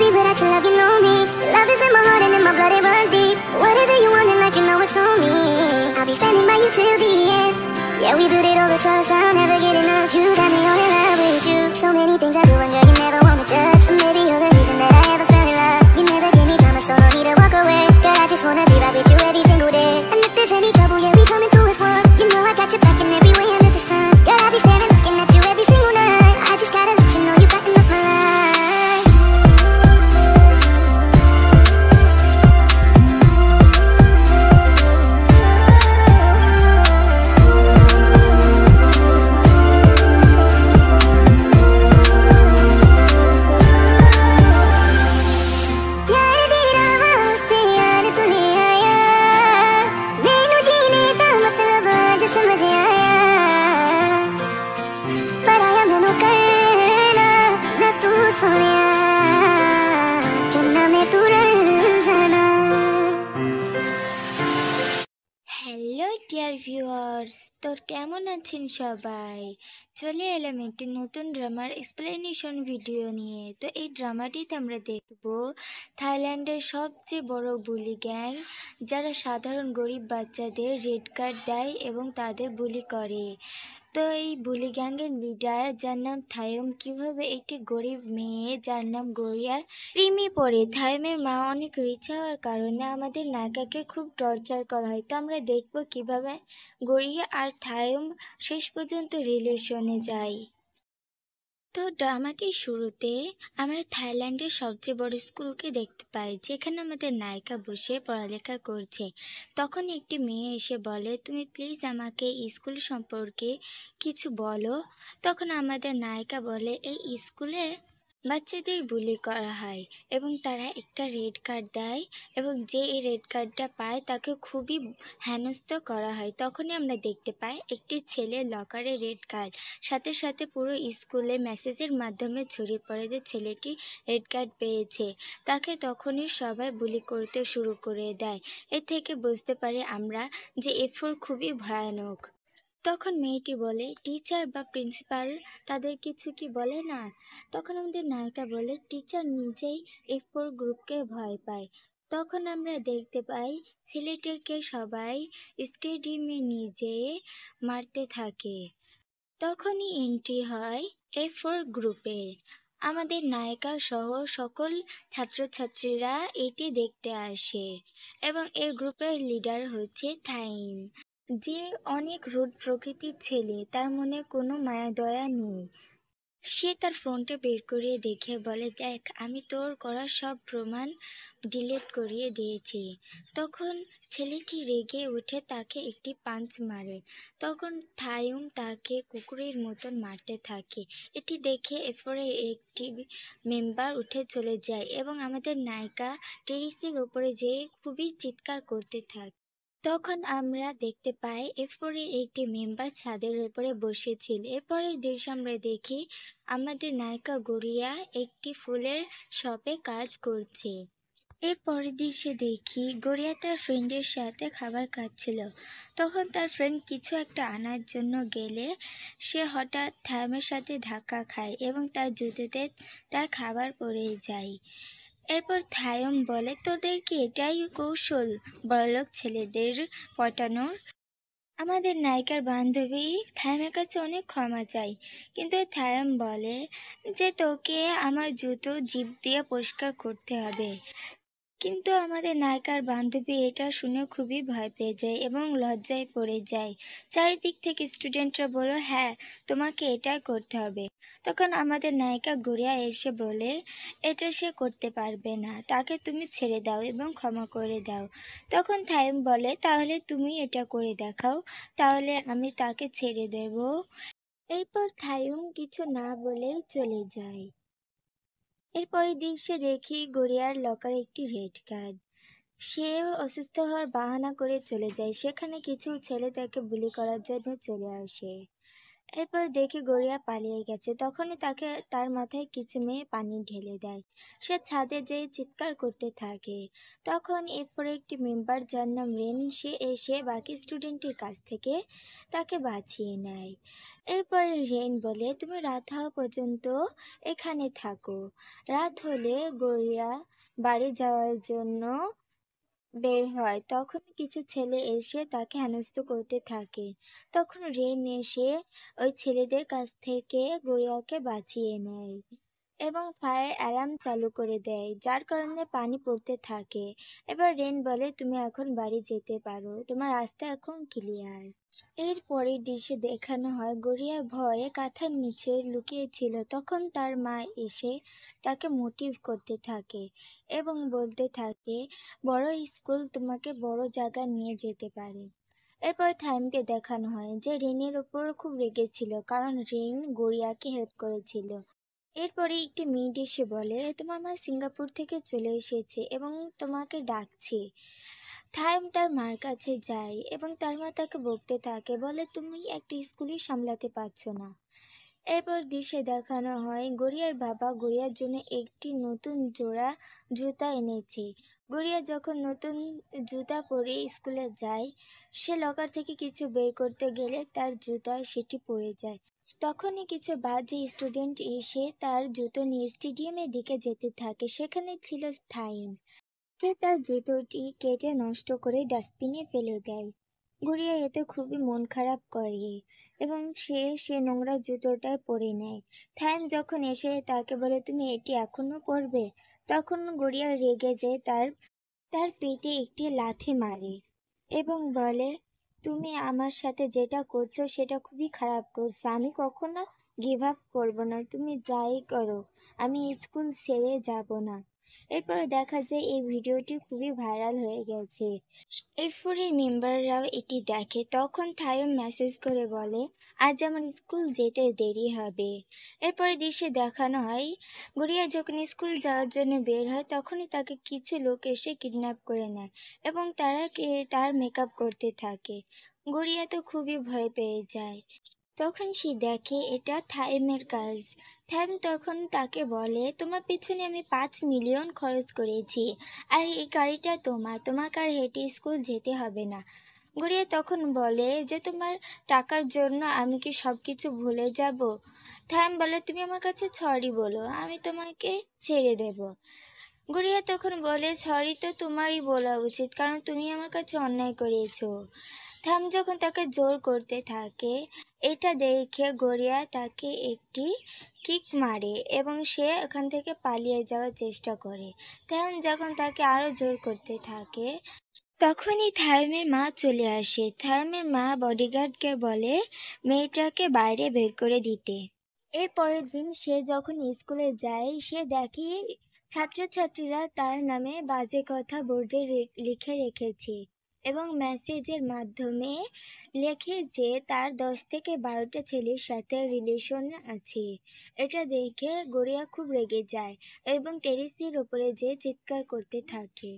happy without your love, you know me. Love is in my heart and in my blood, it runs deep. Whatever you want in life, you know it's on me. I'll be standing by you till the end. Yeah, we built it over trust, I'll never get enough. You got me all in love with you. So many things I do and girl, you never want to judge. Maybe you're the reason that I ever fell in love. You never give me drama, so no need to walk away. Girl, I just wanna be right with you every single day. And if there's any trouble, yeah, we coming through as one. You know I got your back in every way under the sun. Girl, I'll be staring, looking at you every single night. I just gotta let you know you got enough my life. Hello dear viewers, তো কেমন আছেন সবাই? চলে এলাম একটি নতুন ড্রামার explanation video নিয়ে। তো এই ড্রামাটিতে আমরা দেখব থাইল্যান্ডের সবচেয়ে বড় বুলি গ্যাং, যারা সাধারণ গরিব বাচ্চাদের রেড কার্ড দেয় এবং তাদের বুলি করে। তো এই বুলি গ্যাংয়ের লিডার, যার নাম থাইম, কিভাবে একটি গরিব মেয়ে যার নাম গড়িয়ার প্রেমে পড়ে। থাইমের মা অনেক রিচ হওয়ার কারণে আমাদের নায়িকাকে খুব টর্চার করা হয়। তো আমরা দেখব কিভাবে গড়িয়া আর থাইম শেষ পর্যন্ত রিলেশনে যায়। তো ড্রামাটির শুরুতে আমরা থাইল্যান্ডের সবচেয়ে বড় স্কুলকে দেখতে পাই, যেখানে আমাদের নায়িকা বসে পড়ালেখা করছে। তখন একটি মেয়ে এসে বলে, তুমি প্লিজ আমাকে স্কুল সম্পর্কে কিছু বলো। তখন আমাদের নায়িকা বলে, এই স্কুলে বাচ্চাদের বুলি করা হয় এবং তারা একটা রেড কার্ড দেয় এবং যে এই রেড কার্ডটা পায় তাকে খুবই হেনস্থা করা হয়। তখনই আমরা দেখতে পাই একটি ছেলে লকারে রেড কার্ড, সাথে সাথে পুরো স্কুলে মেসেজের মাধ্যমে ছড়িয়ে পড়ে যে ছেলেটি রেড কার্ড পেয়েছে। তাকে তখনই সবাই বুলি করতে শুরু করে দেয়। এ থেকে বুঝতে পারি আমরা যে এরপর খুবই ভয়ানক। তখন মেয়েটি বলে, টিচার বা প্রিন্সিপাল তাদের কিছু কি বলে না? তখন আমাদের নায়িকা বলে, টিচার নিজেই এরপর গ্রুপকে ভয় পায়। তখন আমরা দেখতে পাই ছেলেটিকে সবাই স্টেডিয়ামে নিজে মারতে থাকে। তখনই এন্ট্রি হয় এ4 গ্রুপের। আমাদের নায়িকা সহ সকল ছাত্রছাত্রীরা এটি দেখতে আসে এবং এই গ্রুপের লিডার হচ্ছে থাইম, যে অনেক রুড প্রকৃতির ছেলে, তার মনে কোনো মায়া দয়া নেই। সে তার ফোনটা বের করিয়ে দেখে বলে, দেখ আমি তোর করা সব প্রমাণ ডিলিট করিয়ে দিয়েছি। তখন ছেলেটি রেগে উঠে তাকে একটি পাঞ্চ মারে। তখন থাইম তাকে কুকুরের মতন মারতে থাকে। এটি দেখে এরপরে একটি মেম্বার উঠে চলে যায় এবং আমাদের নায়িকা টেরিসের ওপরে যেয়ে খুবই চিৎকার করতে থাকে। তখন আমরা দেখতে পাই এরপরে একটি মেম্বার ছাদের উপরে বসেছিল। এরপরের দৃশ্য আমরা দেখি আমাদের নায়িকা গড়িয়া একটি ফুলের শপে কাজ করছে। এরপরের দৃশ্যে দেখি গড়িয়া তার ফ্রেন্ডের সাথে খাবার খাচ্ছিল। তখন তার ফ্রেন্ড কিছু একটা আনার জন্য গেলে সে হঠাৎ থাইমের সাথে ধাক্কা খায় এবং তার জুতোতে তার খাবার পড়ে যায়। এরপর থাইম বলে, তোদের কি এটাই কৌশল বড়লোক ছেলেদের পটানোর? আমাদের নায়িকার বান্ধবী থাইমের কাছে অনেক ক্ষমা চায়, কিন্তু থাইম বলে যে তোকে আমার জুতো জিভ দিয়ে পরিষ্কার করতে হবে। কিন্তু আমাদের নায়িকার বান্ধবী এটা শুনে খুবই ভয় পেয়ে যায় এবং লজ্জায় পড়ে যায়। চারিদিক থেকে স্টুডেন্টরা বলল, হ্যাঁ তোমাকে এটা করতে হবে। তখন আমাদের নায়িকা গড়িয়া এসে বলে, এটা সে করতে পারবে না, তাকে তুমি ছেড়ে দাও এবং ক্ষমা করে দাও। তখন থাইম বলে, তাহলে তুমি এটা করে দেখাও, তাহলে আমি তাকে ছেড়ে দেব। এরপর থাইম কিছু না বলেই চলে যায়। এরপরের দৃশ্যে দেখি গড়িয়ার লকারে একটি রেড কার্ড। সে অসুস্থ হওয়ার বাহানা করে চলে যায়। সেখানে কিছু ছেলে তাকে বুলি করার জন্য চলে আসে এরপর দেখে গড়িয়া পালিয়ে গেছে। তখনই তার মাথায় কিছু মেয়ে পানি ঢেলে দেয়। সে ছাদে যেয়ে চিৎকার করতে থাকে। তখন এরপরে একটি মেম্বার যার নাম রেন সে এসে বাকি স্টুডেন্টের কাছ থেকে তাকে বাঁচিয়ে নেয়। এরপর রেন বলে তুমি রাত হওয়া পর্যন্ত এখানে থাকো। রাত হলে গড়িয়া বাড়ি যাওয়ার জন্য বের হয়। তখন কিছু ছেলে এসে তাকে হেনস্থ করতে থাকে। তখন রেন এসে ওই ছেলেদের কাছ থেকে গড়িয়াকে বাঁচিয়ে নেয় এবং ফায়ার অ্যালার্ম চালু করে দেয়, যার কারণে পানি পড়তে থাকে। এবার রেন বলে তুমি এখন বাড়ি যেতে পারো, তোমার রাস্তা এখন ক্লিয়ার। এর পরের দৃশ্যে দেখানো হয় গড়িয়া ভয়ে কাঁথার নিচে লুকিয়েছিল। তখন তার মা এসে তাকে মোটিভ করতে থাকে এবং বলতে থাকে বড় স্কুল তোমাকে বড় জায়গা নিয়ে যেতে পারে। এরপর থাইমকে দেখানো হয় যে রেনের ওপর খুব রেগেছিল, কারণ রেন গড়িয়াকে হেল্প করেছিল। এরপরে একটি মেয়ে এসে বলে তোমার মা সিঙ্গাপুর থেকে চলে এসেছে এবং তোমাকে ডাকছে। থাইম তার মার কাছে যায় এবং তার মা তাকে বকতে থাকে, বলে তুমি একটা স্কুলই সামলাতে পারছো না। এরপর দৃশ্যে দেখানো হয় গড়িয়ার বাবা গড়িয়ার জন্য একটি নতুন জোড়া জুতা এনেছে। গড়িয়া যখন নতুন জুতা পরে স্কুলে যায়, সে লকার থেকে কিছু বের করতে গেলে তার জুতায় সেটি পড়ে যায়। তখনই কিছু বাজে স্টুডেন্ট এসে তার জুতো নিয়ে স্টেডিয়ামের দিকে যেতে থাকে। সেখানে ছিল থাইম। সে তার জুতোটি কেটে নষ্ট করে ডাস্টবিনে ফেলে দেয়। গড়িয়া এতে খুবই মন খারাপ করে এবং সে নোংরা জুতোটা পরে নেয়। থাইম যখন এসে তাকে বলে তুমি এটি এখনো পরবে, তখন গড়িয়া রেগে যেয়ে তার পেটে একটি লাথি মারে এবং বলে তুমি আমার সাথে যেটা করছো সেটা খুবই খারাপ করছো, আমি কখনো গিভ আপ করবো না, তুমি যাই করো আমি স্কুল ছেড়ে যাব না। এরপর দেখা যায় এই ভিডিওটি খুবই ভাইরাল হয়ে গেছে। এরপরে মেম্বাররাও এটি দেখে। তখন থাইম মেসেজ করে বলে আজ আমার স্কুল যেতে দেরি হবে। এরপরে দৃশ্যে দেখানো হয় গড়িয়া যখন স্কুল যাওয়ার জন্য বের হয়, তখনই তাকে কিছু লোক এসে কিডন্যাপ করে নেয় এবং তার মেকআপ করতে থাকে। গড়িয়া তো খুবই ভয় পেয়ে যায়। তখন সে দেখে এটা থাইমের কাজ। থাইম তখন তাকে বলে তোমার পিছনে আমি 5 মিলিয়ন খরচ করেছি, আর এই গাড়িটা তোমাকে আর হেঁটে স্কুল যেতে হবে না। গড়িয়া তখন বলে যে তোমার টাকার জন্য আমি কি সব কিছু ভুলে যাব। থাইম বলে তুমি আমার কাছে সরি বলো, আমি তোমাকে ছেড়ে দেব। গড়িয়া তখন বলে সরি তো তোমারই বলা উচিত, কারণ তুমি আমার কাছে অন্যায় করেছো। থাম যখন তাকে জোর করতে থাকে, এটা দেখে গড়িয়া তাকে একটি কিক মারে এবং সে এখান থেকে পালিয়ে যাওয়ার চেষ্টা করে। থাম যখন তাকে আরও জোর করতে থাকে, তখনই থাইমের মা চলে আসে। থাইমের মা বডিগার্ডকে বলে মেয়েটাকে বাইরে বের করে দিতে। এর পরের দিন সে যখন স্কুলে যায়, সে দেখে ছাত্রছাত্রীরা তার নামে বাজে কথা বোর্ডে লিখে রেখেছে এবং মেসেজের মাধ্যমে লেখে যে তার 10 থেকে 12টা ছেলের সাথে রিলেশন আছে। এটা দেখে গড়িয়া খুব রেগে যায় এবং টেরেসের ওপরে যেয়ে চিৎকার করতে থাকে।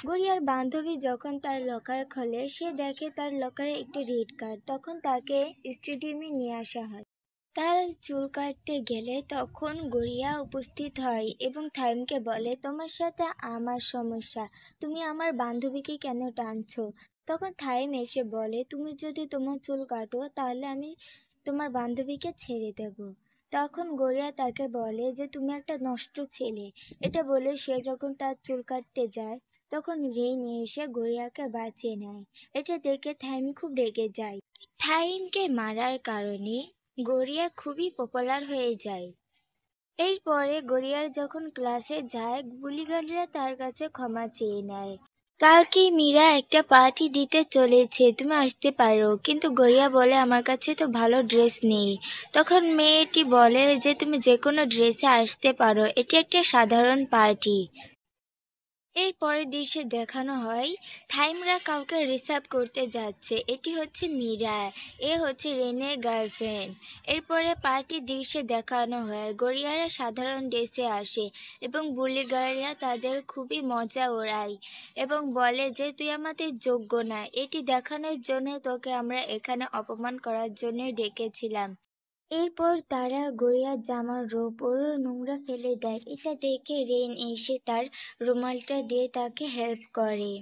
গড়িয়ার বান্ধবী যখন তার লকার খোলে, সে দেখে তার লকারে একটি রেড কার্ড। তখন তাকে স্টেডিয়ামে নিয়ে আসা হয়। তার চুল কাটতে গেলে তখন গড়িয়া উপস্থিত হয় এবং থাইমকে বলে তোমার সাথে আমার সমস্যা, তুমি আমার বান্ধবীকে কেন টানছো। তখন থাইম এসে বলে তুমি যদি তোমার চুল কাটো তাহলে আমি তোমার বান্ধবীকে ছেড়ে দেব। তখন গড়িয়া তাকে বলে যে তুমি একটা নষ্ট ছেলে। এটা বলে সে যখন তার চুল কাটতে যায়, তখন রেইন এসে গড়িয়াকে বাঁচিয়ে নেয়। এটা দেখে থাইম খুব রেগে যায়। থাইমকে মারার কারণে গড়িয়া খুবই পপুলার হয়ে যায়। এরপরে গড়িয়ার যখন ক্লাসে যায়, বুলিগার্ডরা তার কাছে ক্ষমা চেয়ে নেয়। কালকে মীরা একটা পার্টি দিতে চলেছে, তুমি আসতে পারো। কিন্তু গড়িয়া বলে আমার কাছে তো ভালো ড্রেস নেই। তখন মেয়েটি বলে যে তুমি যে কোনো ড্রেসে আসতে পারো, এটি একটা সাধারণ পার্টি। এর পরের দৃশ্যে দেখানো হয় থাইমরা কাউকে রিসার্ভ করতে যাচ্ছে। এটি হচ্ছে মীরা, এ হচ্ছে রেনের গার্লফ্রেন্ড। এরপরে পার্টির দৃশ্যে দেখানো হয় গড়িয়ারা সাধারণ ড্রেসে আসে এবং বুলিগাররা তাদের খুবই মজা ওড়ায় এবং বলে যে তুই আমাদের যোগ্য না। এটি দেখানোর জন্য তোকে আমরা এখানে অপমান করার জন্য ডেকেছিলাম। এরপর তারা গড়িয়ার জামার ওপর নোংরা ফেলে দেয়। এটা দেখে রেন এসে তার রুমালটা দিয়ে তাকে হেল্প করে।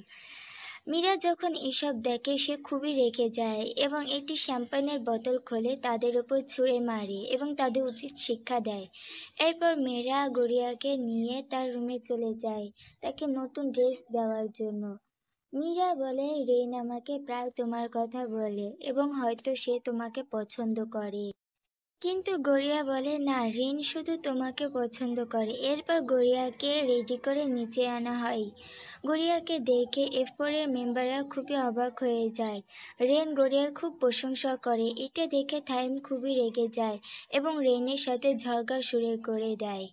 মীরা যখন এসব দেখে সে খুবই রেগে যায় এবং একটি শ্যাম্পেনের বোতল খোলে তাদের উপর ছুঁড়ে মারে এবং তাদের উচিত শিক্ষা দেয়। এরপর মীরা গড়িয়াকে নিয়ে তার রুমে চলে যায় তাকে নতুন ড্রেস দেওয়ার জন্য। মীরা বলে রেন আমাকে প্রায় তোমার কথা বলে এবং হয়তো সে তোমাকে পছন্দ করে। কিন্তু গড়িয়া বলে না, রেন শুধু তোমাকে পছন্দ করে। এরপর গড়িয়াকে রেডি করে নিচে আনা হয়। গড়িয়াকে দেখে F4 এর মেম্বাররা খুবই অবাক হয়ে যায়। রেন গড়িয়ার খুব প্রশংসা করে। এটা দেখে থাইম খুবই রেগে যায় এবং রেনের সাথে ঝগড়া শুরু করে দেয়।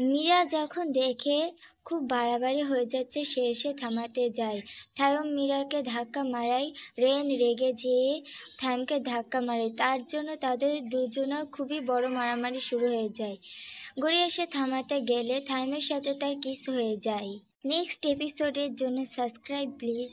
মীরা যখন দেখে খুব বাড়াবাড়ি হয়ে যাচ্ছে সে এসে থামাতে যায়। থাইম মীরাকে ধাক্কা মারায় রেন রেগে যেয়ে থাইমকে ধাক্কা মারে। তার জন্য তাদের দুজনের খুবই বড় মারামারি শুরু হয়ে যায়। গড়িয়া এসে থামাতে গেলে থাইমের সাথে তার কিস হয়ে যায়। নেক্সট এপিসোডের জন্য সাবস্ক্রাইব প্লিজ।